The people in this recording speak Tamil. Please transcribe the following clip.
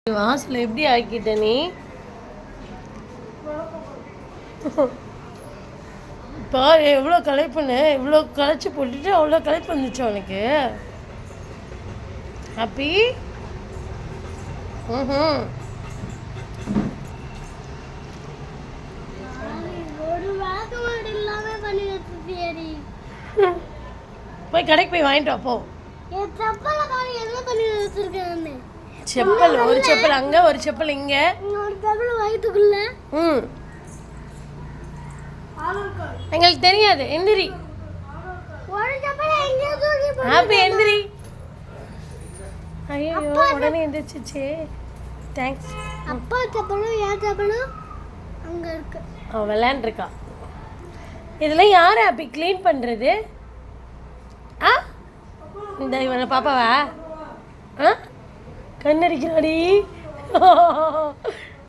வாசல் எப்படி ஆக்கிட்ட நீ? பாரு எவ்வளோ களைப்புன்னு, இவ்வளோ களைச்சி போட்டுட்டு அவ்வளோ களைப்பு வந்துச்சு உனக்கு. ஹாப்பி? ம். போய் கடைக்கு போய் வாங்கிட்டு வா போ. செப்பல் ஒரு செப்பல் அங்க, ஒரு செப்பல் இங்க. எங்களுக்கு தெரியாது. எந்திரி ஹாப்பி, எந்திரி. ஐயோ உடனே எந்திரிச்சிச்சு. தேங்க்ஸ். அப்பா செப்பலும் என் செப்பலும் அங்க இருக்கு. அவன் விளையாண்டுருக்கா. இதெல்லாம் யார் ஹாப்பி க்ளீன் பண்ணுறது? இந்த இவனை பாப்பாவா? கண்ணடிக்கிறாடி.